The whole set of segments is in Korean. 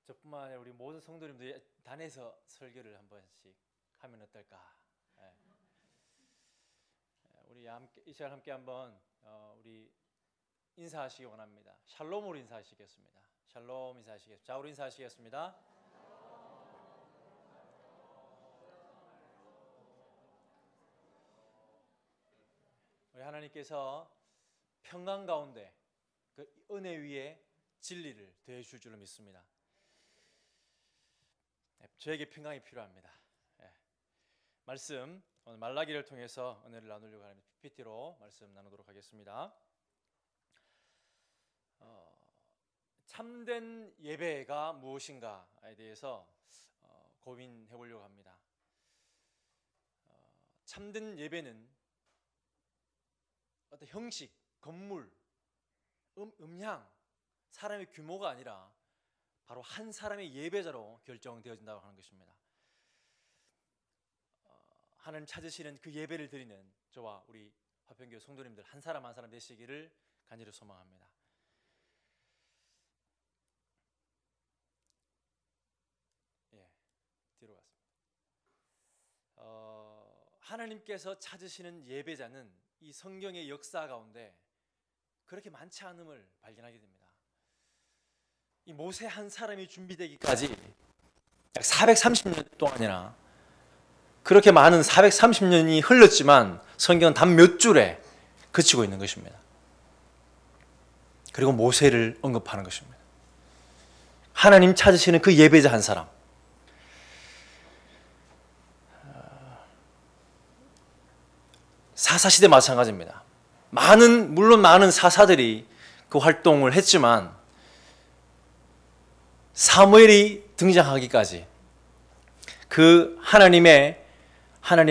저뿐만 아니라 우리 모든 성도님들이 단에서 설교를 한 번씩 하면 어떨까? 우리 이 시간 함께 한번 우리 인사하시기 원합니다. 샬롬으로 인사하시겠습니다. 샬롬 인사하시겠습니다. 자, 우리 인사하시겠습니다. 우리 하나님께서 평강 가운데 그 은혜 위에 진리를 더해 줄 줄로 믿습니다. 저에게 평강이 필요합니다. 말씀 오늘 말라기를 통해서 은혜를 나누려고 하는 PPT로 말씀 나누도록 하겠습니다. 참된 예배가 무엇인가에 대해서 고민해 보려고 합니다. 참된 예배는 어떤 형식, 건물, 음향, 사람의 규모가 아니라 바로 한 사람의 예배자로 결정되어진다고 하는 것입니다. 하나님 찾으시는 그 예배를 드리는 저와 우리 화평교회 성도님들 한 사람 한 사람 되시기를 간절히 소망합니다. 뒤로 갔습니다. 하나님께서 찾으시는 예배자는 이 성경의 역사 가운데 그렇게 많지 않음을 발견하게 됩니다. 이 모세 한 사람이 준비되기까지 약 430년 동안이나 그렇게 많은 430년이 흘렀지만 성경은 단 몇 줄에 그치고 있는 것입니다. 그리고 모세를 언급하는 것입니다. 하나님 찾으시는 그 예배자 한 사람. 사사시대 마찬가지입니다. 물론 많은 사사들이 그 활동을 했지만 사무엘이 등장하기까지 그 하나님의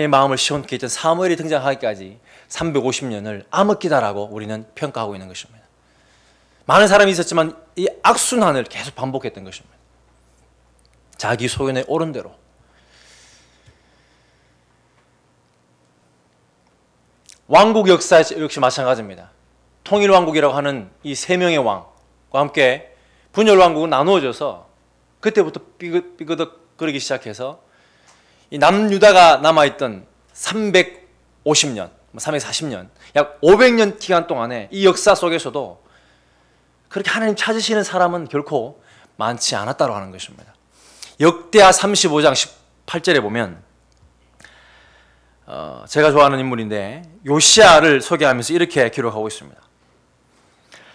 마음을 시원케 했던 사무엘이 등장하기까지 350년을 암흑기다라고 우리는 평가하고 있는 것입니다. 많은 사람이 있었지만 이 악순환을 계속 반복했던 것입니다. 자기 소견에 옳은 대로. 왕국 역사 역시 마찬가지입니다. 통일왕국이라고 하는 이 세 명의 왕과 함께 분열왕국은 나누어져서 그때부터 삐그덕거리기 시작해서 이 남유다가 남아있던 350년, 340년, 약 500년 기간 동안에 이 역사 속에서도 그렇게 하나님 찾으시는 사람은 결코 많지 않았다고 하는 것입니다. 역대하 35장 18절에 보면 제가 좋아하는 인물인데 요시야를 소개하면서 이렇게 기록하고 있습니다.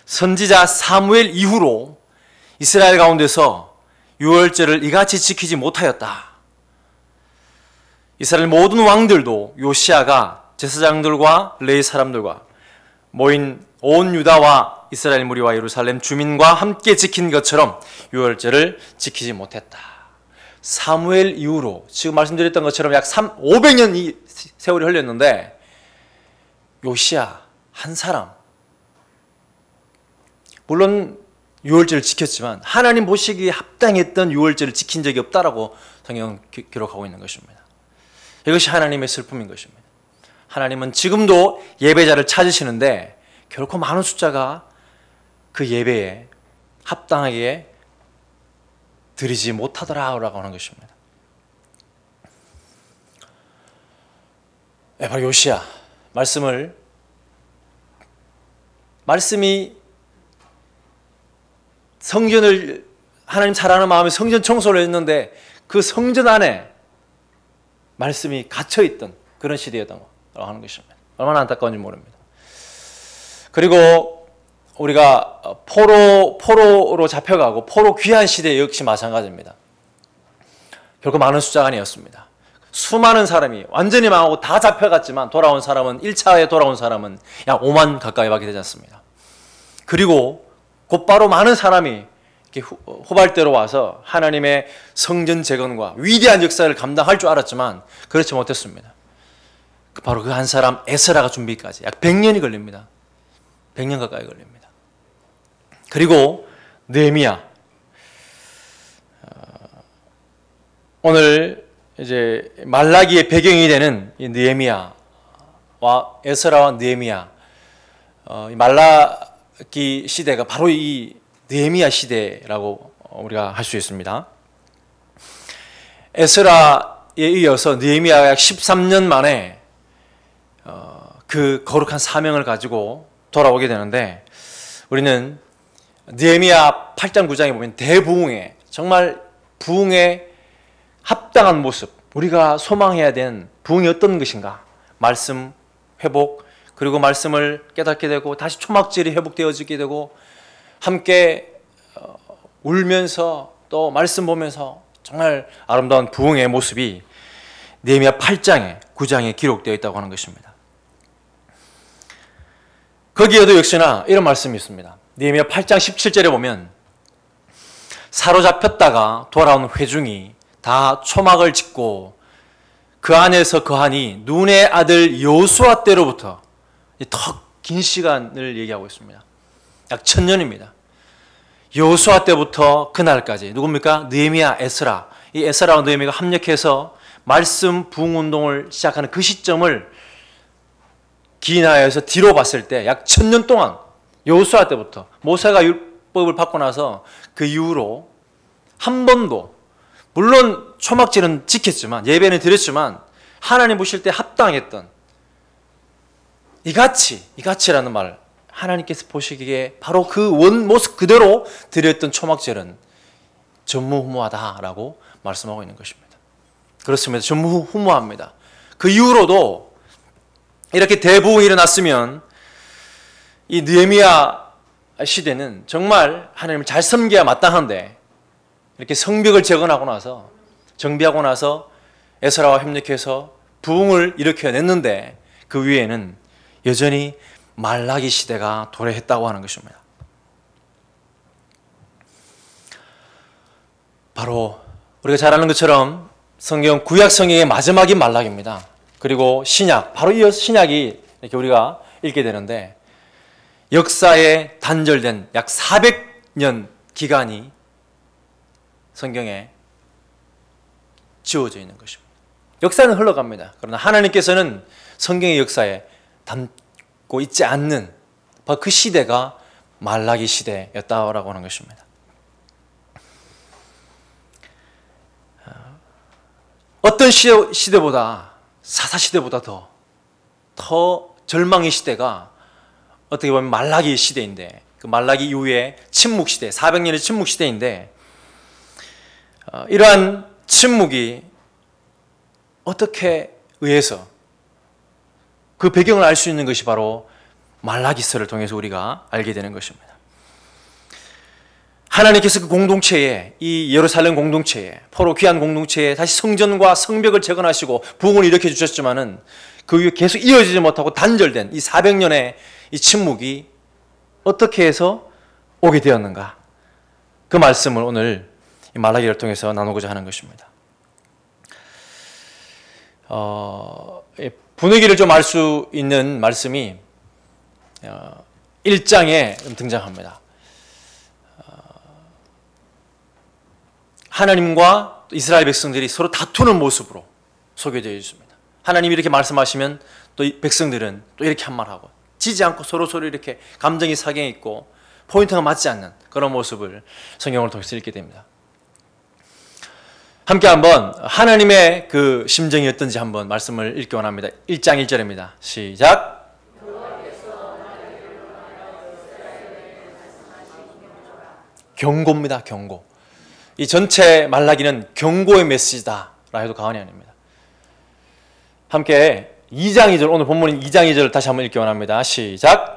선지자 사무엘 이후로 이스라엘 가운데서 유월절을 이같이 지키지 못하였다. 이스라엘 모든 왕들도 요시야가 제사장들과 레위 사람들과 모인 온 유다와 이스라엘 무리와 예루살렘 주민과 함께 지킨 것처럼 유월절을 지키지 못했다. 사무엘 이후로 지금 말씀드렸던 것처럼 약 500년 세월이 흘렸는데 요시야 한 사람, 물론 유월절을 지켰지만 하나님 보시기에 합당했던 유월절을 지킨 적이 없다라고 성경은 기록하고 있는 것입니다. 이것이 하나님의 슬픔인 것입니다. 하나님은 지금도 예배자를 찾으시는데 결코 많은 숫자가 그 예배에 합당하게 드리지 못하더라라고 하는 것입니다. 바로 요시야 말씀이 성전을 하나님 사랑하는 마음에 성전 청소를 했는데 그 성전 안에 말씀이 갇혀있던 그런 시대였다고 하는 것입니다. 얼마나 안타까운지 모릅니다. 그리고 우리가 포로로 잡혀가고 포로 귀환 시대 역시 마찬가지입니다. 결코 많은 숫자가 아니었습니다. 수많은 사람이 완전히 망하고 다 잡혀갔지만 돌아온 사람은 1차에 돌아온 사람은 약 5만 가까이 밖에 되지 않습니다. 그리고 곧바로 많은 사람이 이렇게 후발대로 와서 하나님의 성전 재건과 위대한 역사를 감당할 줄 알았지만 그렇지 못했습니다. 바로 그 한 사람 에스라가 준비까지 약 100년이 걸립니다. 100년 가까이 걸립니다. 그리고 느헤미야, 오늘 이제 말라기의 배경이 되는 이 느헤미야와 에스라와 느헤미야, 말라기 시대가 바로 이 느헤미야 시대라고 우리가 할 수 있습니다. 에스라에 이어서 느헤미야가 약 13년 만에 그 거룩한 사명을 가지고 돌아오게 되는데, 우리는 느헤미야 8장 9장에 보면 대부흥의, 정말 부흥에 합당한 모습, 우리가 소망해야 되는 부흥이 어떤 것인가, 말씀 회복, 그리고 말씀을 깨닫게 되고 다시 초막질이 회복되어지게 되고 함께 울면서 또 말씀 보면서 정말 아름다운 부흥의 모습이 느헤미야 8장에 9장에 기록되어 있다고 하는 것입니다. 거기에도 역시나 이런 말씀이 있습니다. 느헤미야 8장 17절에 보면 사로잡혔다가 돌아온 회중이 다 초막을 짓고 그 안에서 거하니 눈의 아들 여호수아 때로부터, 더 긴 시간을 얘기하고 있습니다. 약 1000년입니다. 여호수아 때부터 그날까지 누굽니까? 느헤미야, 에스라. 이 에스라와 느헤미야가 합력해서 말씀 부흥 운동을 시작하는 그 시점을 기인하여서 뒤로 봤을 때 약 1000년 동안, 여호수아 때부터 모세가 율법을 받고 나서 그 이후로 한 번도, 물론 초막절은 지켰지만 예배는 드렸지만 하나님 보실 때 합당했던 이같이라는 말, 하나님께서 보시기에 바로 그 원 모습 그대로 드렸던 초막절은 전무후무하다라고 말씀하고 있는 것입니다. 그렇습니다. 전무후무합니다. 그 이후로도 이렇게 대부흥이 일어났으면 이 느헤미야 시대는 정말 하나님을 잘 섬겨야 마땅한데, 이렇게 성벽을 재건하고 나서, 정비하고 나서 에스라와 협력해서 부흥을 일으켜냈는데 그 위에는 여전히 말라기 시대가 도래했다고 하는 것입니다. 바로 우리가 잘 아는 것처럼 성경 구약 성경의 마지막이 말라기입니다. 그리고 신약, 바로 이 신약이 이렇게 우리가 읽게 되는데 역사에 단절된 약 400년 기간이 성경에 지워져 있는 것입니다. 역사는 흘러갑니다. 그러나 하나님께서는 성경의 역사에 담고 있지 않는 바로 그 시대가 말라기 시대였다고 하는 것입니다. 어떤 시대보다, 사사시대보다 더 절망의 시대가 어떻게 보면 말라기 시대인데, 그 말라기 이후에 침묵시대, 400년의 침묵시대인데, 이러한 침묵이 어떻게 의해서 그 배경을 알 수 있는 것이 바로 말라기서를 통해서 우리가 알게 되는 것입니다. 하나님께서 그 공동체에, 이 예루살렘 공동체에, 포로 귀한 공동체에 다시 성전과 성벽을 재건하시고 부흥을 일으켜 주셨지만은 그 위에 계속 이어지지 못하고 단절된 이 400년의 이 침묵이 어떻게 해서 오게 되었는가, 그 말씀을 오늘 이 말라기를 통해서 나누고자 하는 것입니다. 분위기를 좀 알 수 있는 말씀이 1장에 등장합니다. 하나님과 이스라엘 백성들이 서로 다투는 모습으로 소개되어 있습니다. 하나님이 이렇게 말씀하시면 또 백성들은 또 이렇게 한 말하고, 지지 않고 서로 이렇게 감정이 사경에 있고 포인트가 맞지 않는 그런 모습을 성경을 통해서 읽게 됩니다. 함께 한번 하나님의 그 심정이 어떤지 한번 말씀을 읽기 원합니다. 1장 1절입니다. 시작. 경고입니다. 경고. 이 전체 말라기는 경고의 메시지다 라 해도 과언이 아닙니다. 함께 2장 2절, 오늘 본문인 2장 2절을 다시 한번 읽기 원합니다. 시작.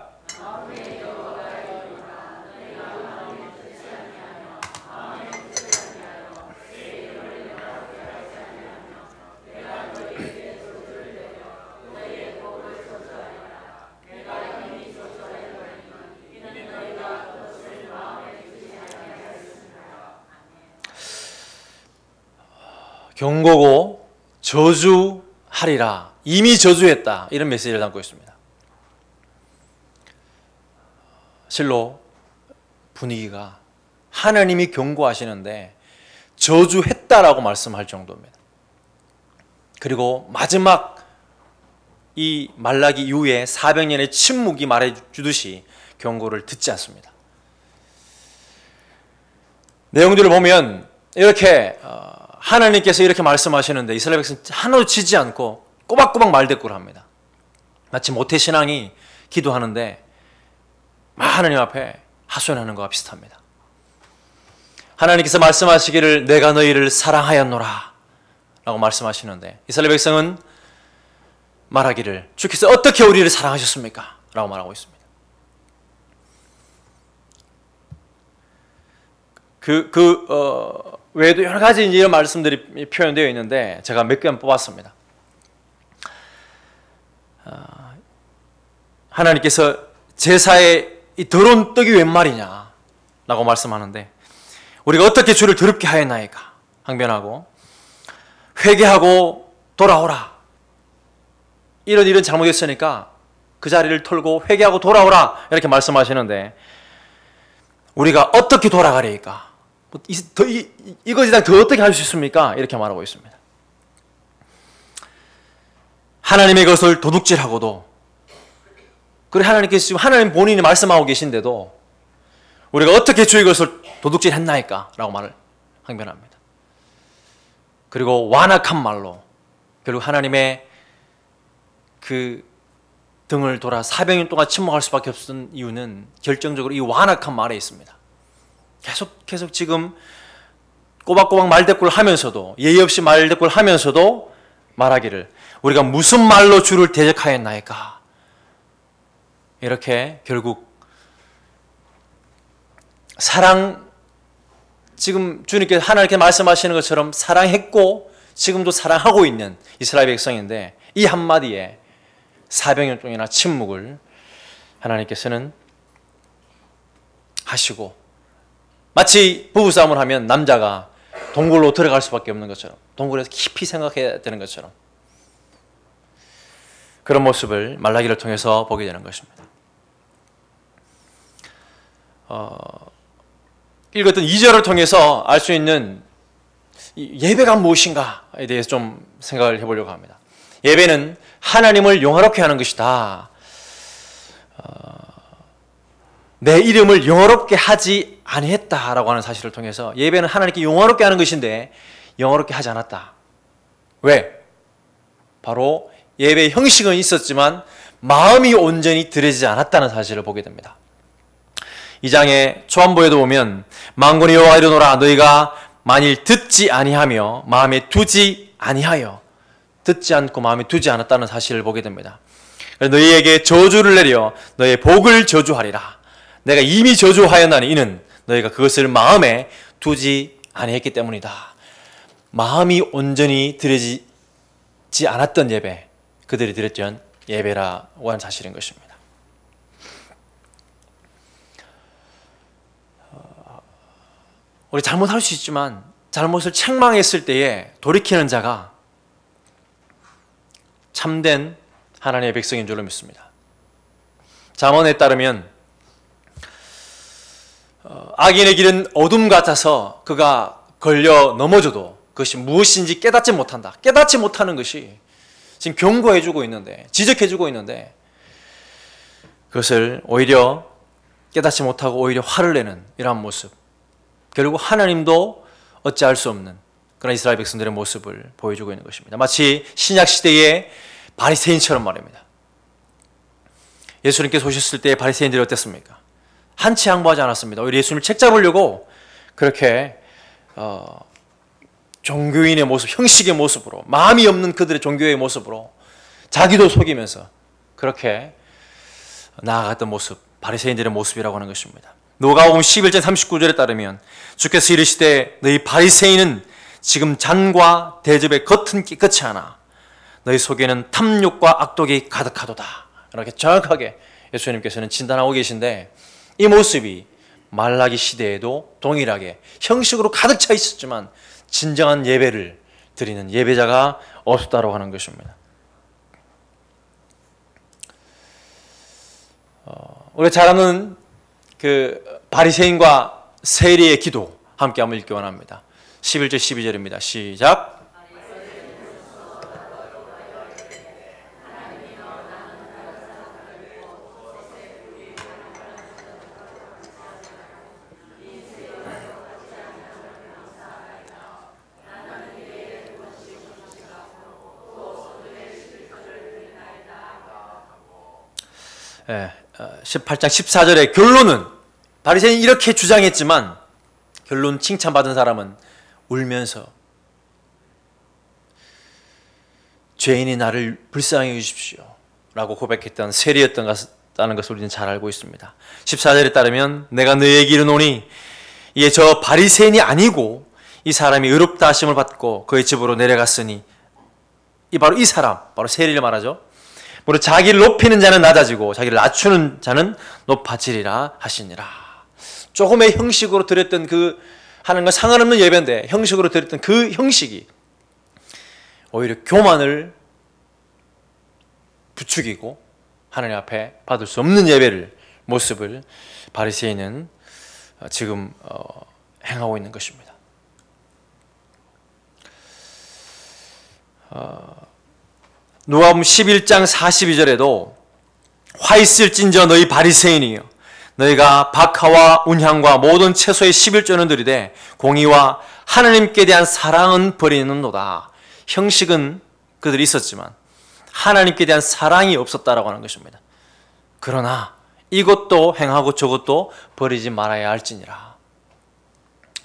경고고 저주하리라, 이미 저주했다, 이런 메시지를 담고 있습니다. 실로 분위기가 하나님이 경고하시는데 저주했다라고 말씀할 정도입니다. 그리고 마지막 이 말라기 이후에 400년의 침묵이 말해주듯이 경고를 듣지 않습니다. 내용들을 보면 이렇게 하나님께서 이렇게 말씀하시는데 이스라엘 백성 하나도 지지 않고 꼬박꼬박 말대꾸를 합니다. 마치 모태신앙이 기도하는데 하나님 앞에 하소연하는 것과 비슷합니다. 하나님께서 말씀하시기를 내가 너희를 사랑하였노라 라고 말씀하시는데 이스라엘 백성은 말하기를 주께서 어떻게 우리를 사랑하셨습니까? 라고 말하고 있습니다. 외에도 여러 가지 이런 말씀들이 표현되어 있는데 제가 몇 개만 뽑았습니다. 하나님께서 제사에 이 더러운 떡이 웬 말이냐 라고 말씀하는데 우리가 어떻게 주를 더럽게 하였나이까 항변하고 회개하고 돌아오라 이런 잘못했으니까 그 자리를 털고 회개하고 돌아오라 이렇게 말씀하시는데 우리가 어떻게 돌아가리까 이것이다 더 어떻게 할 수 있습니까? 이렇게 말하고 있습니다. 하나님의 것을 도둑질하고도 그래 하나님께서 지금 하나님 본인이 말씀하고 계신데도 우리가 어떻게 주의 것을 도둑질했나이까? 라고 말을 항변합니다. 그리고 완악한 말로 결국 하나님의 그 등을 돌아 400년 동안 침묵할 수밖에 없었던 이유는 결정적으로 이 완악한 말에 있습니다. 계속 지금 꼬박꼬박 말대꾸를 하면서도 예의 없이 말대꾸를 하면서도 말하기를 우리가 무슨 말로 주를 대적하였나이까 이렇게 결국 지금 주님께서 하나님께 말씀하시는 것처럼 사랑했고 지금도 사랑하고 있는 이스라엘 백성인데 이 한마디에 400년 동안이나 침묵을 하나님께서는 하시고 마치 부부싸움을 하면 남자가 동굴로 들어갈 수밖에 없는 것처럼 동굴에서 깊이 생각해야 되는 것처럼 그런 모습을 말라기를 통해서 보게 되는 것입니다. 읽었던 2절을 통해서 알 수 있는 예배가 무엇인가에 대해서 좀 생각을 해보려고 합니다. 예배는 하나님을 영화롭게 하는 것이다. 내 이름을 영화롭게 하지 아니했다라고 하는 사실을 통해서 예배는 하나님께 영화롭게 하는 것인데 영화롭게 하지 않았다. 왜? 바로 예배의 형식은 있었지만 마음이 온전히 드려지지 않았다는 사실을 보게 됩니다. 2장의 초안부에도 보면 만군의 여호와 이르노라 너희가 만일 듣지 아니하며 마음에 두지 아니하여 듣지 않고 마음에 두지 않았다는 사실을 보게 됩니다. 너희에게 저주를 내려 너희의 복을 저주하리라. 내가 이미 저주하였나니 이는 너희가 그것을 마음에 두지 아니했기 때문이다. 마음이 온전히 드려지지 않았던 예배, 그들이 드렸던 예배라고 하는 사실인 것입니다. 우리 잘못할 수 있지만 잘못을 책망했을 때에 돌이키는 자가 참된 하나님의 백성인 줄로 믿습니다. 잠언에 따르면 악인의 길은 어둠 같아서 그가 걸려 넘어져도 그것이 무엇인지 깨닫지 못한다. 깨닫지 못하는 것이 지금 경고해주고 있는데 지적해주고 있는데 그것을 오히려 깨닫지 못하고 오히려 화를 내는 이러한 모습 결국 하나님도 어찌할 수 없는 그런 이스라엘 백성들의 모습을 보여주고 있는 것입니다. 마치 신약시대의 바리새인처럼 말입니다. 예수님께서 오셨을 때 바리새인들이 어땠습니까? 한치 양보하지 않았습니다. 오히려 예수님을 책잡으려고 그렇게 종교인의 모습, 형식의 모습으로 마음이 없는 그들의 종교의 모습으로 자기도 속이면서 그렇게 나아갔던 모습 바리새인들의 모습이라고 하는 것입니다. 누가복음 11장 39절에 따르면 주께서 이르시되 너희 바리새인은 지금 잔과 대접의 겉은 깨끗이 하나 너희 속에는 탐욕과 악독이 가득하도다. 이렇게 정확하게 예수님께서는 진단하고 계신데 이 모습이 말라기 시대에도 동일하게 형식으로 가득 차 있었지만 진정한 예배를 드리는 예배자가 없었다고 하는 것입니다. 우리가 잘 아는 그 바리새인과 세리의 기도 함께 한번 읽기 원합니다. 11절 12절입니다. 시작. 18장 14절의 결론은 바리새인이 이렇게 주장했지만 결론 칭찬받은 사람은 울면서 죄인이 나를 불쌍히 여주십시오 라고 고백했던 세리였다는 것을 우리는 잘 알고 있습니다. 14절에 따르면 내가 너희에게 이르노니 이게 저 바리새인이 아니고 이 사람이 의롭다 하심을 받고 그의 집으로 내려갔으니 바로 이 사람, 바로 세리를 말하죠. 무릇 자기를 높이는 자는 낮아지고 자기를 낮추는 자는 높아지리라 하시니라. 조금의 형식으로 드렸던 그 하나님과 상관없는 예배인데 형식으로 드렸던 그 형식이 오히려 교만을 부추기고 하나님 앞에 받을 수 없는 예배를 모습을 바리새인은 지금 행하고 있는 것입니다. 누가복음 11장 42절에도 화 있을진저 너희 바리새인이여 너희가 박하와 운향과 모든 채소의 11조는 드리되 공의와 하나님께 대한 사랑은 버리는도다. 형식은 그들이 있었지만 하나님께 대한 사랑이 없었다라고 하는 것입니다. 그러나 이것도 행하고 저것도 버리지 말아야 할지니라.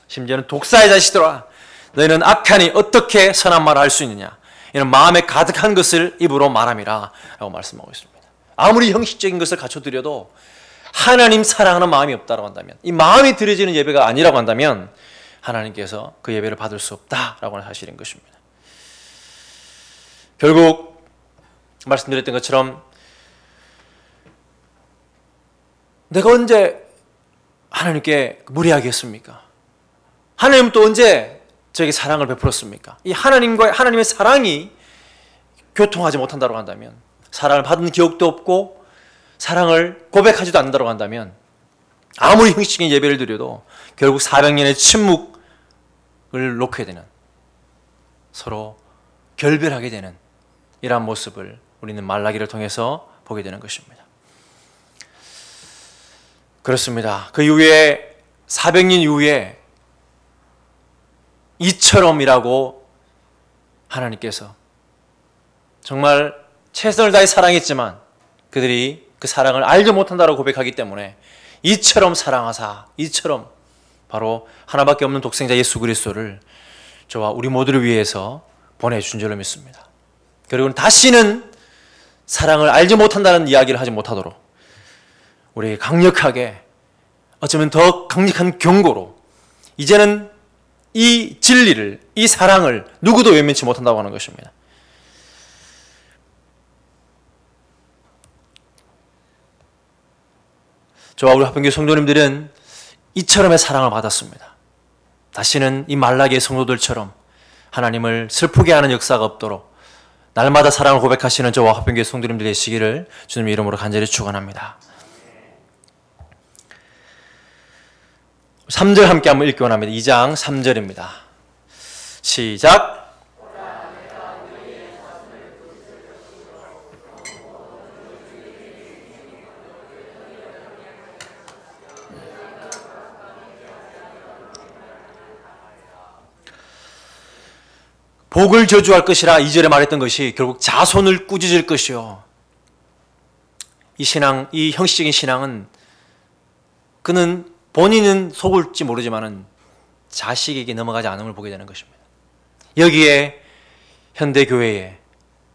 심지어는 독사의 자식들아 너희는 악하니 어떻게 선한 말을 할 수 있느냐. 이는 마음에 가득한 것을 입으로 말함이라 라고 말씀하고 있습니다. 아무리 형식적인 것을 갖춰드려도 하나님 사랑하는 마음이 없다고 한다면, 이 마음이 드려지는 예배가 아니라고 한다면 하나님께서 그 예배를 받을 수 없다라고 하는 사실인 것입니다. 결국 말씀드렸던 것처럼 내가 언제 하나님께 무례하게 했습니까? 하나님은 또 언제 저에게 사랑을 베풀었습니까? 이 하나님과 하나님의 사랑이 교통하지 못한다고 한다면, 사랑을 받은 기억도 없고 사랑을 고백하지도 않는다고 한다면 아무리 형식적인 예배를 드려도 결국 400년의 침묵을 놓게 되는, 서로 결별하게 되는 이러한 모습을 우리는 말라기를 통해서 보게 되는 것입니다. 그렇습니다. 그 이후에 400년 이후에 이처럼이라고 하나님께서 정말 최선을 다해 사랑했지만 그들이 그 사랑을 알지 못한다고 고백하기 때문에 이처럼 사랑하사, 이처럼 바로 하나밖에 없는 독생자 예수 그리스도를 저와 우리 모두를 위해서 보내준 줄로 믿습니다. 그리고 다시는 사랑을 알지 못한다는 이야기를 하지 못하도록 우리 강력하게, 어쩌면 더 강력한 경고로 이제는 이 진리를, 이 사랑을 누구도 외면치 못한다고 하는 것입니다. 저와 우리 화평교회 성도님들은 이처럼의 사랑을 받았습니다. 다시는 이 말라기의 성도들처럼 하나님을 슬프게 하는 역사가 없도록 날마다 사랑을 고백하시는 저와 화평교회 성도님들 되시기를 주님의 이름으로 간절히 축원합니다. 3절 함께 한번 읽기 원합니다. 2장 3절입니다. 시작! 복을 저주할 것이라 2절에 말했던 것이 결국 자손을 꾸짖을 것이요. 이 신앙, 이 형식적인 신앙은 그는 본인은 속을지 모르지만은 자식에게 넘어가지 않음을 보게 되는 것입니다. 여기에 현대 교회에,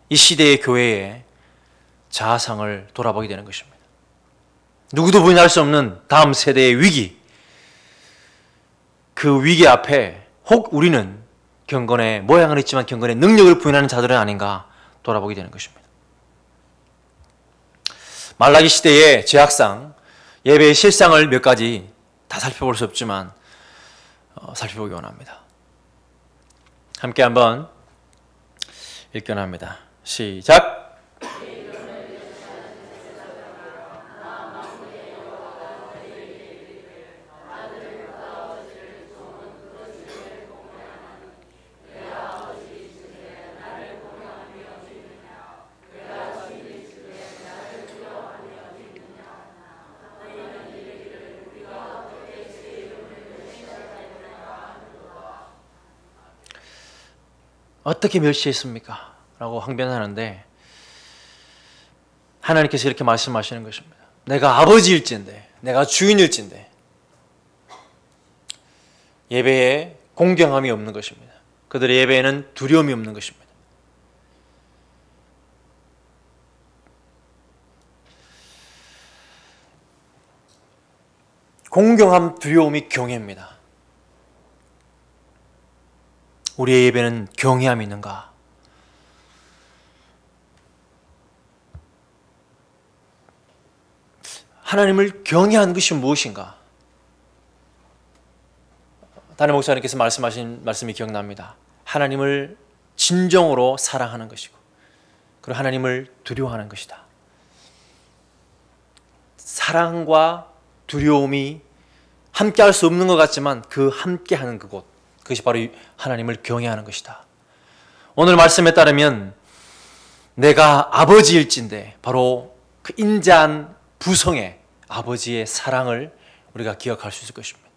이 시대의 교회에 자아상을 돌아보게 되는 것입니다. 누구도 부인할 수 없는 다음 세대의 위기, 그 위기 앞에 혹 우리는 경건의 모양은 있지만 경건의 능력을 부인하는 자들은 아닌가 돌아보게 되는 것입니다. 말라기 시대의 죄악상, 예배의 실상을 몇 가지 다 살펴볼 수 없지만 살펴보기 원합니다. 함께 한번 읽기 원합니다. 시작! 어떻게 멸시했습니까? 라고 항변하는데 하나님께서 이렇게 말씀하시는 것입니다. 내가 아버지일진데, 내가 주인일진데 예배에 공경함이 없는 것입니다. 그들의 예배에는 두려움이 없는 것입니다. 공경함, 두려움이 경외입니다. 우리의 예배는 경외함이 있는가? 하나님을 경외하는 것이 무엇인가? 담임 목사님께서 말씀하신 말씀이 기억납니다. 하나님을 진정으로 사랑하는 것이고, 그리고 하나님을 두려워하는 것이다. 사랑과 두려움이 함께할 수 없는 것 같지만 그 함께하는 그곳, 그것이 바로 하나님을 경외하는 것이다. 오늘 말씀에 따르면 내가 아버지일진데, 바로 그 인자한 부성의 아버지의 사랑을 우리가 기억할 수 있을 것입니다.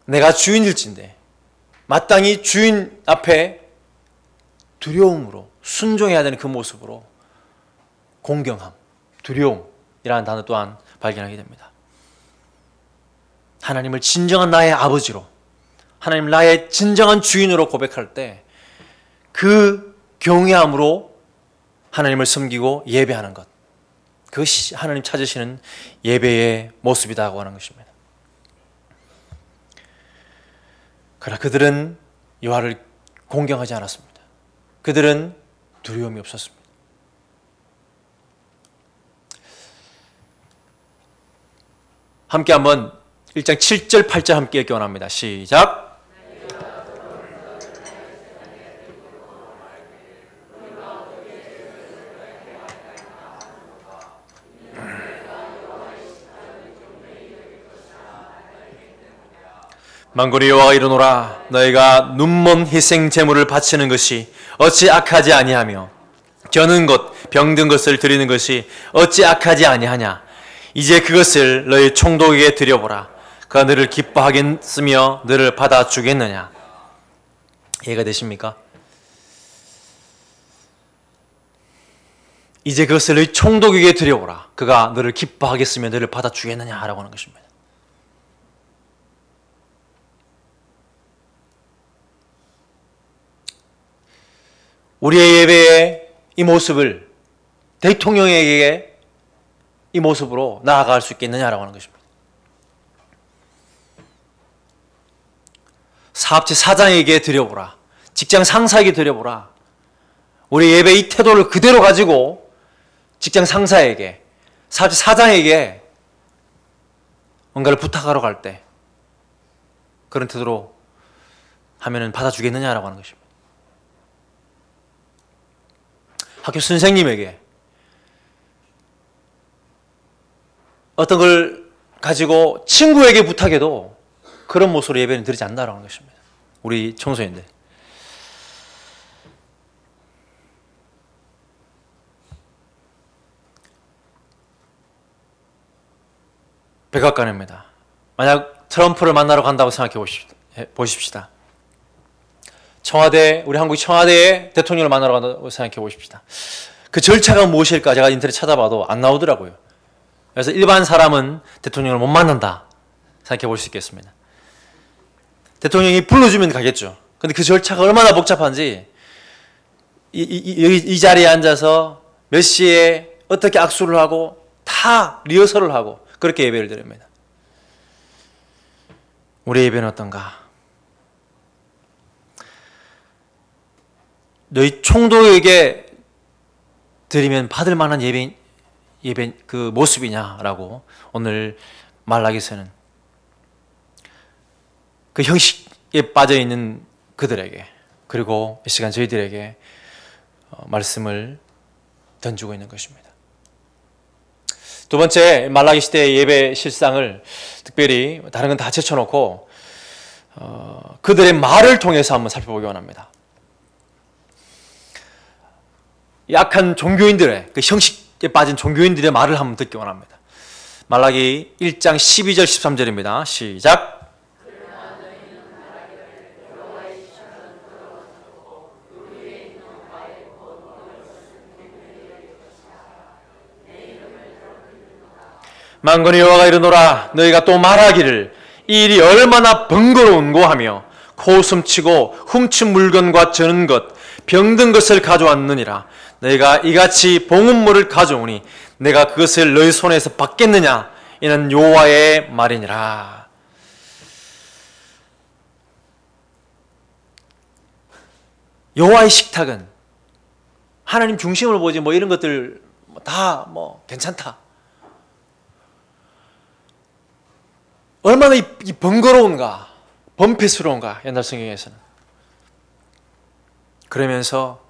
내가 주인일진데 마땅히 주인 앞에 두려움으로 순종해야 되는 그 모습으로 공경함, 두려움이라는 단어 또한 발견하게 됩니다. 하나님을 진정한 나의 아버지로, 하나님 나의 진정한 주인으로 고백할 때 그 경외함으로 하나님을 섬기고 예배하는 것, 그것이 하나님 찾으시는 예배의 모습이라고 하는 것입니다. 그러나 그들은 여호와를 공경하지 않았습니다. 그들은 두려움이 없었습니다. 함께 한번 1장 7절 8절 함께 읽기 원합니다. 시작. 만군의 여호와가 이르노라. 너희가 눈먼 희생 제물을 바치는 것이 어찌 악하지 아니하며 겨는 것 병든 것을 드리는 것이 어찌 악하지 아니하냐. 이제 그것을 너희 총독에게 드려보라. 그가 너를 기뻐하겠으며 너를 받아주겠느냐. 이해가 되십니까? 이제 그것을 너희 총독에게 드려보라. 그가 너를 기뻐하겠으며 너를 받아주겠느냐 라고 하는 것입니다. 우리의 예배의 이 모습을 대통령에게 이 모습으로 나아갈 수 있겠느냐라고 하는 것입니다. 사업체 사장에게 드려보라. 직장 상사에게 드려보라. 우리 예배 이 태도를 그대로 가지고 직장 상사에게, 사업체 사장에게 뭔가를 부탁하러 갈 때 그런 태도로 하면은 받아주겠느냐라고 하는 것입니다. 학교 선생님에게 어떤 걸 가지고 친구에게 부탁해도 그런 모습으로 예배는 드리지 않는다는 것입니다. 우리 청소년들. 백악관입니다. 만약 트럼프를 만나러 간다고 생각해 보십시다. 청와대, 우리 한국 청와대의 대통령을 만나러 간다고 생각해 보십시다. 그 절차가 무엇일까 제가 인터넷 찾아봐도 안 나오더라고요. 그래서 일반 사람은 대통령을 못 만난다 생각해 볼 수 있겠습니다. 대통령이 불러주면 가겠죠. 근데 그 절차가 얼마나 복잡한지 이 자리에 앉아서 몇 시에 어떻게 악수를 하고 다 리허설을 하고 그렇게 예배를 드립니다. 우리 예배는 어떤가? 너희 총독에게 드리면 받을 만한 예배 그 모습이냐라고 오늘 말라기서는 그 형식에 빠져 있는 그들에게, 그리고 이 시간 저희들에게 말씀을 던지고 있는 것입니다. 두 번째, 말라기 시대의 예배 실상을 특별히 다른 건 다 제쳐놓고 그들의 말을 통해서 한번 살펴보기 원합니다. 약한 종교인들의 그 형식에 빠진 종교인들의 말을 한번 듣기 원합니다. 말라기 1장 12절 13절입니다. 시작. 만군의 여호와가 이르노라 너희가 또 말하기를 이 일이 얼마나 번거로운고 하며 코숨치고 훔친 물건과 저는 것 병든 것을 가져왔느니라. 너희가 이같이 봉헌물을 가져오니 내가 그것을 너희 손에서 받겠느냐. 이는 여호와의 말이니라. 여호와의 식탁은 하나님 중심을 보지 뭐 이런 것들 다 뭐 괜찮다. 얼마나 이 번거로운가, 번패스러운가, 옛날 성경에서는. 그러면서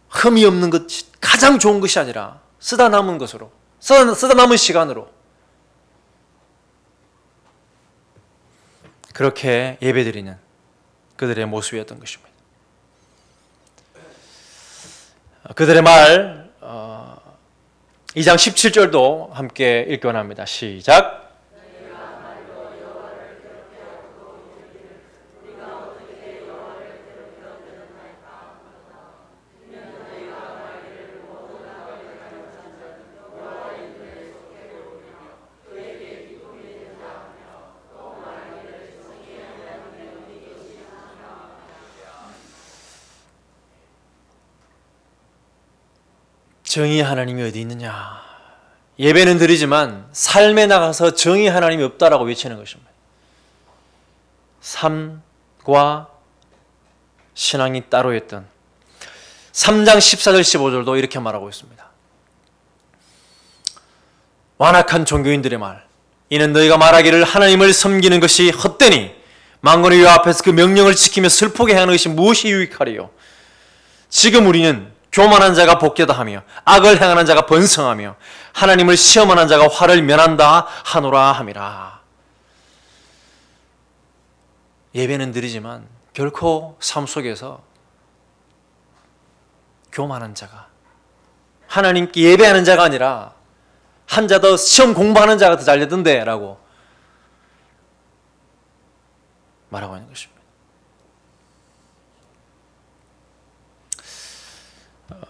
흠이 없는 것이 가장 좋은 것이 아니라 쓰다 남은 것으로, 쓰다 남은 시간으로 그렇게 예배드리는 그들의 모습이었던 것입니다. 그들의 말 2장 17절도 함께 읽기 원합니다. 시작. 정의 하나님이 어디 있느냐. 예배는 드리지만 삶에 나가서 정의 하나님이 없다라고 외치는 것입니다. 삶과 신앙이 따로였던 3장 14절 15절도 이렇게 말하고 있습니다. 완악한 종교인들의 말 이는 너희가 말하기를 하나님을 섬기는 것이 헛되니 만군의 여호와 앞에서 그 명령을 지키며 슬프게 하는 것이 무엇이 유익하리요. 지금 우리는 교만한 자가 복되다 하며 악을 행하는 자가 번성하며 하나님을 시험하는 자가 화를 면한다 하노라 함이라. 예배는 드리지만 결코 삶 속에서 교만한 자가 하나님께 예배하는 자가 아니라 한 자 더 시험 공부하는 자가 더 잘되던데 라고 말하고 있는 것입니다.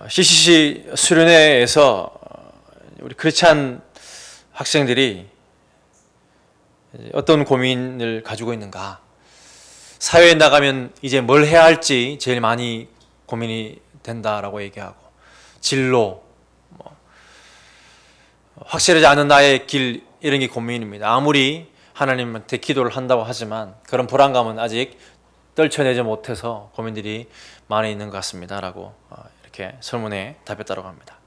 CCC 수련회에서 우리 크리스찬 학생들이 어떤 고민을 가지고 있는가, 사회에 나가면 이제 뭘 해야 할지 제일 많이 고민이 된다라고 얘기하고, 진로, 확실하지 않은 나의 길, 이런 게 고민입니다. 아무리 하나님한테 기도를 한다고 하지만 그런 불안감은 아직 떨쳐내지 못해서 고민들이 많이 있는 것 같습니다 라고 이렇게 설문에 답했다고 합니다.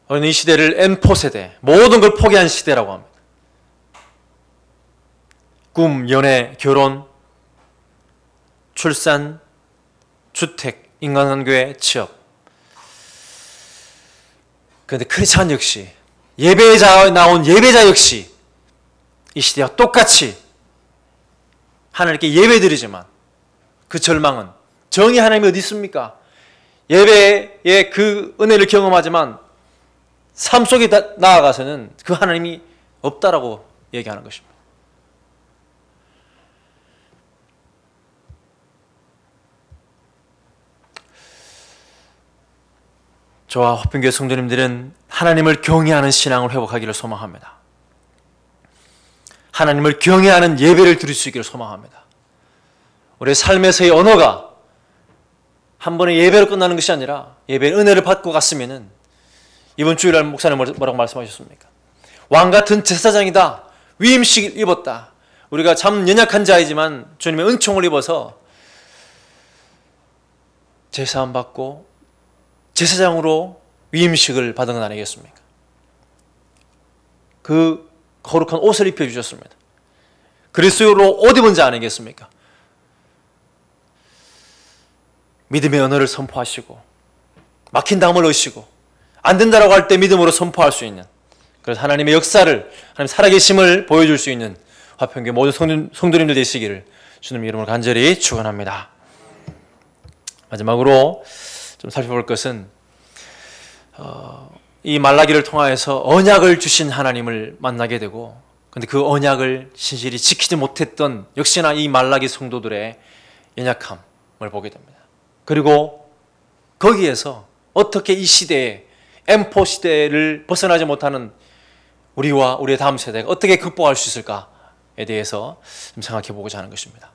우리는 이 시대를 N4 세대, 모든 걸 포기한 시대라고 합니다. 꿈, 연애, 결혼, 출산, 주택, 인간관계, 취업. 그런데 크리스찬 역시, 예배자 나온 예배자 역시 이 시대와 똑같이 하나님께 예배드리지만 그 절망은 정의 하나님이 어디 있습니까? 예배의 그 은혜를 경험하지만 삶 속에 나아가서는 그 하나님이 없다라고 얘기하는 것입니다. 저와 화평교회 성도님들은 하나님을 경외하는 신앙을 회복하기를 소망합니다. 하나님을 경외하는 예배를 드릴 수 있기를 소망합니다. 우리의 삶에서의 언어가 한 번의 예배로 끝나는 것이 아니라 예배의 은혜를 받고 갔으면은, 이번 주일날 목사님 뭐라고 말씀하셨습니까? 왕 같은 제사장이다. 위임식을 입었다. 우리가 참 연약한 자이지만 주님의 은총을 입어서 제사함 받고 제사장으로 위임식을 받은 건 아니겠습니까? 그 거룩한 옷을 입혀주셨습니다. 그리스도로 옷 입은 자 아니겠습니까? 믿음의 언어를 선포하시고 막힌 담을 얻으시고 안 된다라고 할 때 믿음으로 선포할 수 있는, 그래서 하나님의 역사를, 하나님 살아계심을 보여줄 수 있는 화평교회 모든 성도님들 되시기를 주님 이름으로 간절히 축원합니다. 마지막으로 좀 살펴볼 것은 이 말라기를 통하여서 언약을 주신 하나님을 만나게 되고, 근데 그 언약을 신실히 지키지 못했던 역시나 이 말라기 성도들의 연약함을 보게 됩니다. 그리고 거기에서 어떻게 이 시대에 M4 시대를 벗어나지 못하는 우리와 우리의 다음 세대가 어떻게 극복할 수 있을까에 대해서 좀 생각해 보고자 하는 것입니다.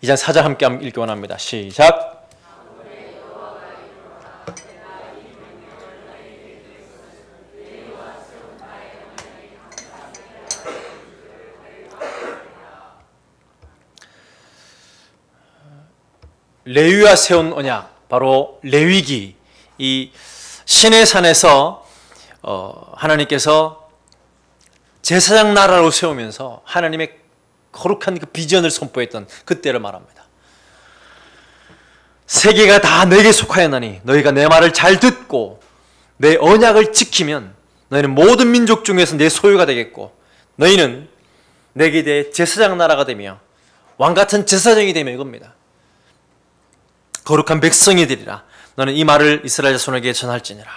2장 4절 함께 읽기 원합니다. 시작. 레위와 세운 언약, 바로 레위기, 이 신의 산에서 하나님께서 제사장 나라로 세우면서 하나님의 거룩한 그 비전을 선포했던 그때를 말합니다. 세계가 다 너에게 속하였나니 너희가 내 말을 잘 듣고 내 언약을 지키면 너희는 모든 민족 중에서 내 소유가 되겠고 너희는 내게 대해 제사장 나라가 되며 왕같은 제사장이 되며 이겁니다. 거룩한 백성이 되리라. 너는 이 말을 이스라엘 자손에게 전할지니라.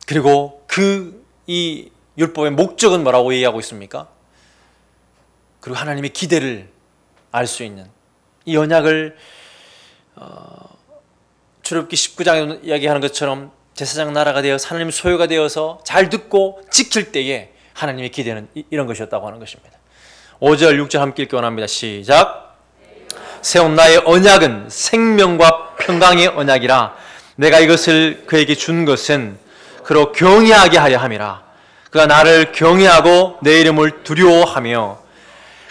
그리고 이 율법의 목적은 뭐라고 얘기하고 있습니까? 그리고 하나님의 기대를 알 수 있는 이 언약을 출애굽기 19장에 이야기하는 것처럼 제사장 나라가 되어서 하나님 소유가 되어서 잘 듣고 지킬 때에 하나님의 기대는 이런 것이었다고 하는 것입니다. 5절 6절 함께 읽기 원합니다. 시작. 세운 나의 언약은 생명과 평강의 언약이라 내가 이것을 그에게 준 것은 그로 경외하게 하려 함이라. 그가 나를 경외하고 내 이름을 두려워하며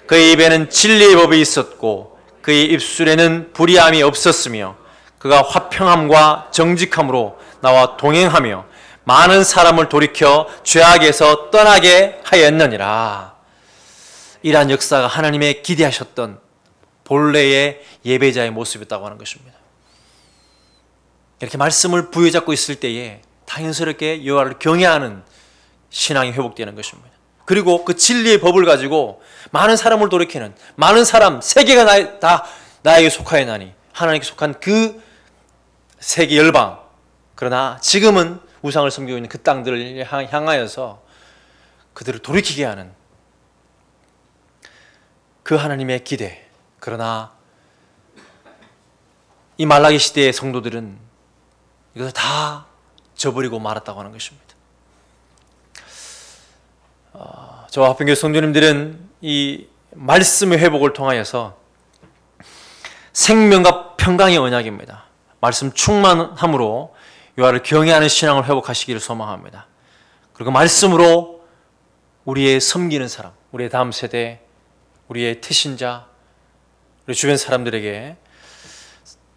그의 입에는 진리의 법이 있었고 그의 입술에는 불의함이 없었으며 그가 화평함과 정직함으로 나와 동행하며 많은 사람을 돌이켜 죄악에서 떠나게 하였느니라. 이러한 역사가 하나님의 기대하셨던 본래의 예배자의 모습이었다고 하는 것입니다. 이렇게 말씀을 부여잡고 있을 때에 당연스럽게 여호와를 경외하는 신앙이 회복되는 것입니다. 그리고 그 진리의 법을 가지고 많은 사람을 돌이키는, 많은 사람, 세계가 다 나에게 속하였나니 하나님께 속한 그 세계 열방, 그러나 지금은 우상을 섬기고 있는 그 땅들을 향하여서 그들을 돌이키게 하는 그 하나님의 기대. 그러나 이 말라기 시대의 성도들은 이것을 다 저버리고 말았다고 하는 것입니다. 저와 화평교회 성도님들은 이 말씀의 회복을 통하여서 생명과 평강의 언약입니다. 말씀 충만함으로 여호와를 경외하는 신앙을 회복하시기를 소망합니다. 그리고 말씀으로 우리의 섬기는 사람, 우리의 다음 세대, 우리의 태신자, 우리 주변 사람들에게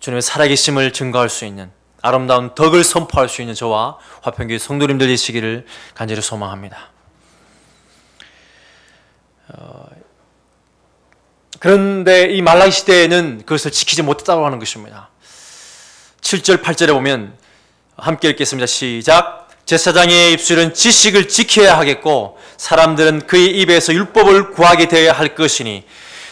주님의 살아계심을 증거할 수 있는 아름다운 덕을 선포할 수 있는 저와 화평교회 성도님들 되시기를 간절히 소망합니다. 그런데 이 말라기 시대에는 그것을 지키지 못했다고 하는 것입니다. 7절 8절에 보면 함께 읽겠습니다. 시작. 제사장의 입술은 지식을 지켜야 하겠고 사람들은 그의 입에서 율법을 구하게 되어야 할 것이니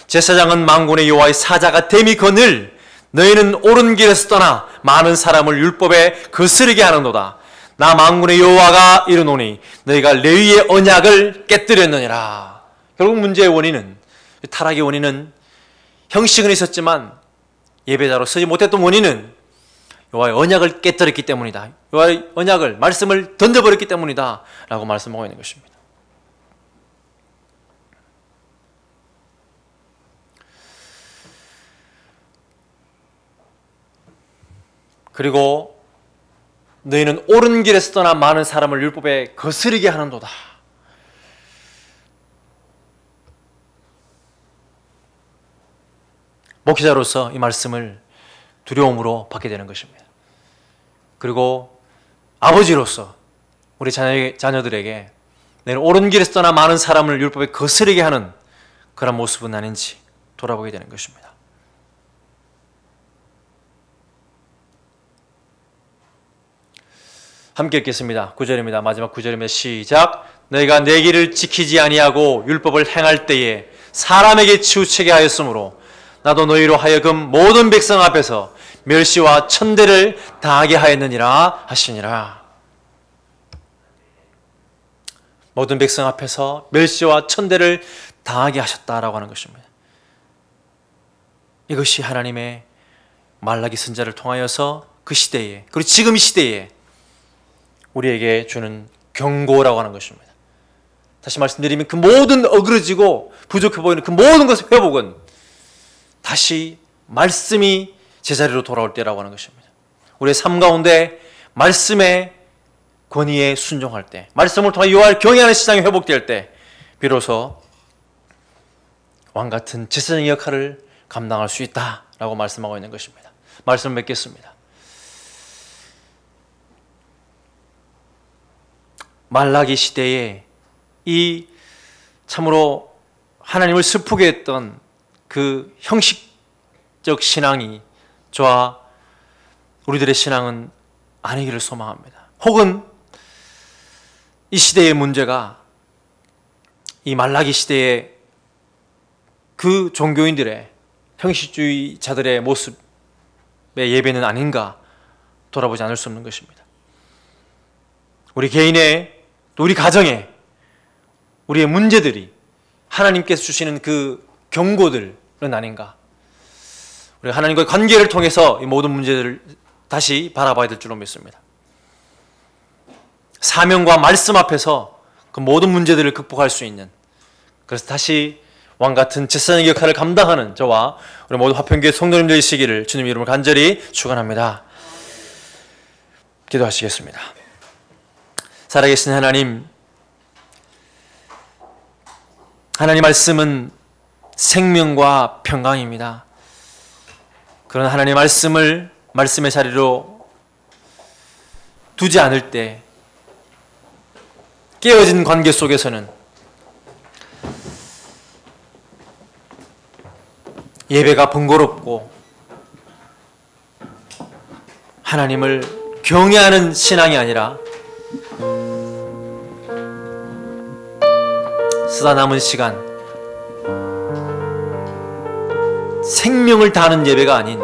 제사장은 만군의 여호와의 사자가 됨이거늘 너희는 옳은 길에서 떠나 많은 사람을 율법에 거스르게 하는도다. 나 만군의 여호와가 이르노니 너희가 레위의 언약을 깨뜨렸느니라. 결국 문제의 원인은, 타락의 원인은 형식은 있었지만 예배자로 서지 못했던 원인은 여호와의 언약을 깨뜨렸기 때문이다. 여호와의 언약을, 말씀을 던져버렸기 때문이다 라고 말씀하고 있는 것입니다. 그리고 너희는 옳은 길에서 떠나 많은 사람을 율법에 거스르게 하는도다. 목회자로서 이 말씀을 두려움으로 받게 되는 것입니다. 그리고 아버지로서 우리 자녀들에게 너희는 옳은 길에서 떠나 많은 사람을 율법에 거스르게 하는 그런 모습은 아닌지 돌아보게 되는 것입니다. 함께 읽겠습니다. 9절입니다. 마지막 9절입니다. 시작. 너희가 내 길을 지키지 아니하고 율법을 행할 때에 사람에게 치우치게 하였으므로 나도 너희로 하여금 모든 백성 앞에서 멸시와 천대를 당하게 하였느니라 하시니라. 모든 백성 앞에서 멸시와 천대를 당하게 하셨다라고 하는 것입니다. 이것이 하나님의 말라기 선자를 통하여서 그 시대에, 그리고 지금 이 시대에 우리에게 주는 경고라고 하는 것입니다. 다시 말씀드리면 그 모든 어그러지고 부족해 보이는 그 모든 것의 회복은 다시 말씀이 제자리로 돌아올 때라고 하는 것입니다. 우리의 삶 가운데 말씀의 권위에 순종할 때, 말씀을 통해 요할 경외하는 신앙이 회복될 때 비로소 왕같은 제사장의 역할을 감당할 수 있다라고 말씀하고 있는 것입니다. 말씀 맺겠습니다. 말라기 시대에 이 참으로 하나님을 슬프게 했던 그 형식적 신앙이 저와 우리들의 신앙은 아니기를 소망합니다. 혹은 이 시대의 문제가 이 말라기 시대의 그 종교인들의 형식주의자들의 모습의 예배는 아닌가 돌아보지 않을 수 없는 것입니다. 우리 개인의 또 우리 가정의 우리의 문제들이 하나님께서 주시는 그 경고들은 아닌가. 우리가 하나님과의 관계를 통해서 이 모든 문제들을 다시 바라봐야 될 줄로 믿습니다. 사명과 말씀 앞에서 그 모든 문제들을 극복할 수 있는, 그래서 다시 왕같은 제사장의 역할을 감당하는 저와 우리 모두 화평교회 성도님들 되시기를 주님 이름으로 간절히 축원합니다. 기도하시겠습니다. 살아계신 하나님, 하나님 말씀은 생명과 평강입니다. 그런 하나님 말씀을 말씀의 자리로 두지 않을 때 깨어진 관계 속에서는 예배가 번거롭고 하나님을 경외하는 신앙이 아니라 쓰다 남은 시간 생명을 다하는 예배가 아닌